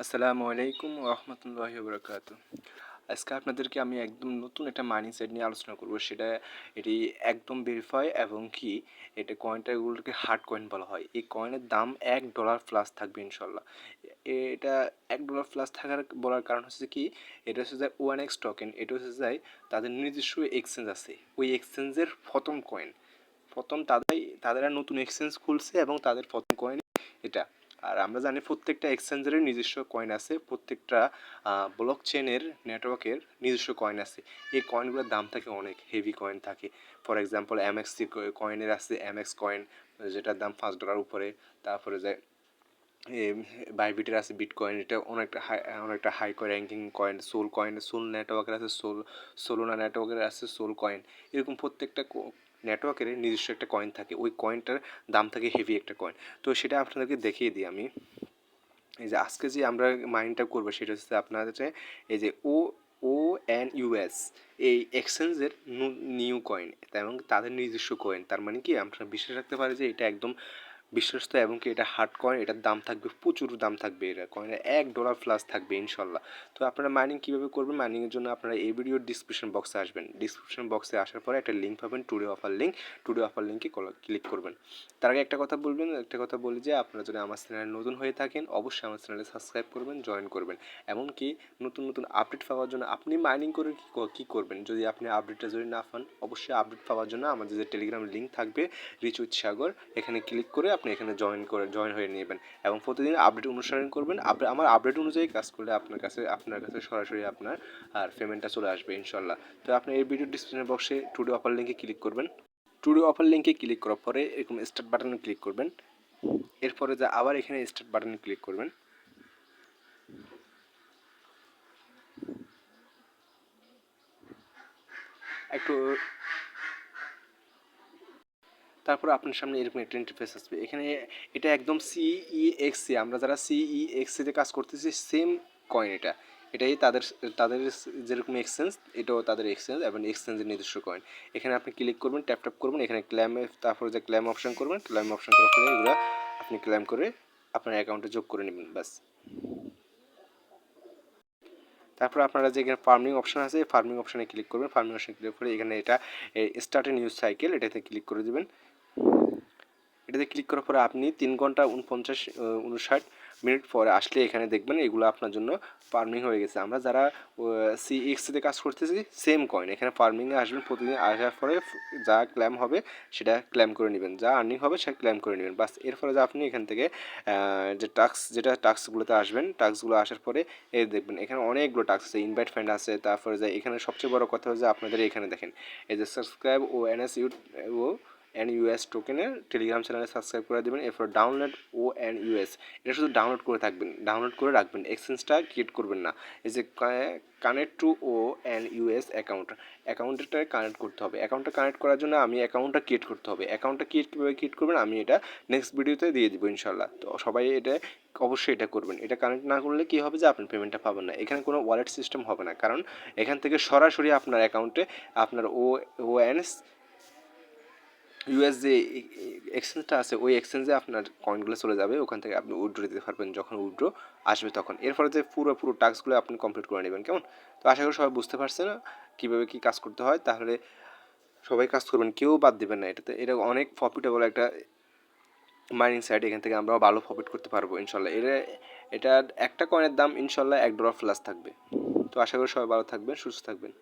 আসসালামু আলাইকুম রহমতুল্লাহি বারাকাতু। আজকে আপনাদেরকে আমি একদম নতুন একটা মাইনিং সাইট নিয়ে আলোচনা করব। এটি একদম ভেরিফাই এবং কি এটা কয়েনটাগুলোকে হার্ড কয়েন বলা হয়। এই কয়েনের দাম $1 প্লাস থাকবে ইনশাল্লাহ। এটা $1 প্লাস থাকার বলার কারণ হচ্ছে কি, এটা হচ্ছে যে ONX টোকেন। এটা হচ্ছে যে তাদের নিজস্ব এক্সচেঞ্জ আছে, ওই এক্সচেঞ্জের প্রথম কয়েন। তাদের নতুন এক্সচেঞ্জ খুলছে এবং তাদের প্রথম কয়েন এটা। আর আমরা জানি প্রত্যেকটা এক্সচেঞ্জের নিজস্ব কয়েন আছে, প্রত্যেকটা ব্লক চেনের নেটওয়ার্কের নিজস্ব কয়েন আছে। এই কয়েনগুলোর দাম থাকে অনেক, হেভি কয়েন থাকে। ফর এক্সাম্পল MXC কয়েনের আছে MX কয়েন, যেটার দাম $5 উপরে। তারপরে যে বাইবিটের আছে বিটকয়েন, এটা অনেকটা হাই র্যাঙ্কিং কয়েন। সোল নেটওয়ার্কের আছে সোলোনা নেটওয়ার্কের আছে সোল কয়েন। এরকম প্রত্যেকটা নেটওয়ার্কের নিজস্ব একটা কয়েন থাকে, ওই কয়েনটার দাম থাকে হেভি একটা কয়েন। তো সেটা আপনাদেরকে দেখিয়ে দিই আমি। এই যে আজকে যে আমরা মাইনিংটা করবো সেটা হচ্ছে আপনাদের এই যে ONUS, এই এক্সচেঞ্জের নিউ কয়েন এবং তাদের নিজস্ব কয়েন। তার মানে কি আমরা বিশ্বাস রাখতে পারি যে এটা একদম বিশ্বস্ত এবং কি এটা হার্ড কয়েন। এটার দাম থাকবে, প্রচুর দাম থাকবে। এটা কয়েনের $1 প্লাস থাকবে ইনশাল্লাহ। তো আপনারা মাইনিং কীভাবে করবেন, মাইনিংয়ের জন্য আপনারা এই ভিডিওর ডিসক্রিপশন বক্সে আসবেন। ডিসক্রিপশন বক্সে আসার পরে একটা লিঙ্ক পাবেন, টুডে অফার লিঙ্কে ক্লিক করবেন। তার আগে একটা কথা বলি যে আপনারা যদি আমার চ্যানেলে নতুন হয়ে থাকেন অবশ্যই আমার চ্যানেলে সাবস্ক্রাইব করবেন, জয়েন করবেন। এমনকি নতুন আপডেট পাওয়ার জন্য আপনি মাইনিং করে কী করবেন, যদি আপনি আপডেটটা যদি না পান, অবশ্যই আপডেট পাওয়ার জন্য আমাদের যে টেলিগ্রাম লিঙ্ক থাকবে রিচ উইথ সাগর, এখানে ক্লিক করে আপনি এখানে জয়েন হয়ে নেবেন এবং প্রতিদিন আপডেট অনুসরণ করবেন। আমার আপডেট অনুযায়ী কাজ করলে আপনার কাছে সরাসরি আপনার আর পেমেন্টটা চলে আসবে ইনশাল্লাহ। তো আপনি এই ভিডিও ডিসক্রিপশন বক্সে টুডে অফার লিঙ্কে ক্লিক করবেন। টুডে অফার লিঙ্কে ক্লিক করার পরে এরকম স্টার্ট বাটনে ক্লিক করবেন। এরপরে আবার এখানে স্টার্ট বাটনে ক্লিক করবেন। একটু তারপর আপনার সামনে এরকম একটা ইন্টারফেস আসবে। এখানে এটা একদম CEXC, আমরা যারা CEXC-তে কাজ করতেছি সেম কয়েন এটাই তাদের যেরকম এক্সচেঞ্জ, এটাও তাদের এক্সচেঞ্জ এবং এক্সচেঞ্জের নিজস্ব কয়েন। এখানে আপনি ক্লিক করবেন, ট্যাপ করবেন, এখানে তারপরে ক্লেম অপশন করবেন। ক্লেম অপশন করার পরে এগুলো আপনি ক্লেম করে আপনার অ্যাকাউন্টে যোগ করে নেবেন, ব্যাস। তারপর আপনারা যে এখানে ফার্মিং অপশন আছে, ফার্মিং অপশনে ক্লিক করবেন। ফার্মিং অপশনে ক্লিক করে এখানে এটা স্টার্ট এ নিউজ সাইকেল, এটাতে ক্লিক করে দেবেন। এটাতে ক্লিক করার পরে আপনি 3 ঘন্টা 59 মিনিট পরে আসলে এখানে দেখবেন এগুলো আপনার জন্য ফার্মিং হয়ে গেছে। আমরা যারা CEXC-তে কাজ করতেছি সেম কয়েন, এখানে ফার্মিংয়ে আসবেন। প্রতিদিন আসার পরে যা ক্লেম হবে সেটা ক্লেম করে নেবেন, যা আর্নিং হবে সেটা ক্লেম করে নেবেন, বাস। এর ফলে আপনি এখান থেকে যে টাস্কগুলোতে আসবেন, টাস্কগুলো আসার পরে এই দেখবেন এখানে অনেকগুলো টাস্ক আছে, ইনভাইট ফ্রেন্ড আছে। তারপরে এখানে সবচেয়ে বড় কথা হচ্ছে আপনাদের এখানে দেখেন এই যে সাবস্ক্রাইব ONUS টোকেনের টেলিগ্রাম চ্যানেলে সাবস্ক্রাইব করে দেবেন। এরপর ডাউনলোড ONUS, এটা শুধু ডাউনলোড করে রাখবেন, এক্সচেঞ্জটা ক্রিয়েট করবেন না। এই যে কানেক্ট টু ONUS অ্যাকাউন্টটা কানেক্ট করতে হবে। অ্যাকাউন্টটা কানেক্ট করার জন্য আমি অ্যাকাউন্টটা ক্রিয়েট করতে হবে। অ্যাকাউন্টটা কীভাবে ক্রিয়েট করবেন আমি এটা নেক্সট ভিডিওতে দিয়ে দিব ইনশাল্লাহ। তো সবাই অবশ্যই এটা করবেন। এটা কানেক্ট না করলে কী হবে যে আপনি পেমেন্টটা পাবেন না। এখানে কোনো ওয়ালেট সিস্টেম হবে না, কারণ এখান থেকে সরাসরি আপনার অ্যাকাউন্টে আপনার ONUS যে এক্সচেঞ্জটা আছে ওই এক্সচেঞ্জে আপনার কয়েনগুলো চলে যাবে, ওখান থেকে আপনি উইথড্র দিতে পারবেন যখন উইথড্র আসবে তখন। এরপরে পুরো টাস্কগুলো আপনি কমপ্লিট করে নেবেন, কেমন? তো আশা করি সবাই বুঝতে পারছেন কীভাবে কী কাজ করতে হয়। তাহলে সবাই কাজ করবেন, কেউ বাদ দেবেন না। এটা অনেক প্রফিটেবল একটা মাইনিং সাইট, এখান থেকে আমরাও ভালো প্রফিট করতে পারবো ইনশাল্লাহ। এটার একটা কয়েনের দাম ইনশাল্লাহ $1 প্লাস থাকবে। তো আশা করি সবাই ভালো থাকবেন, সুস্থ থাকবেন।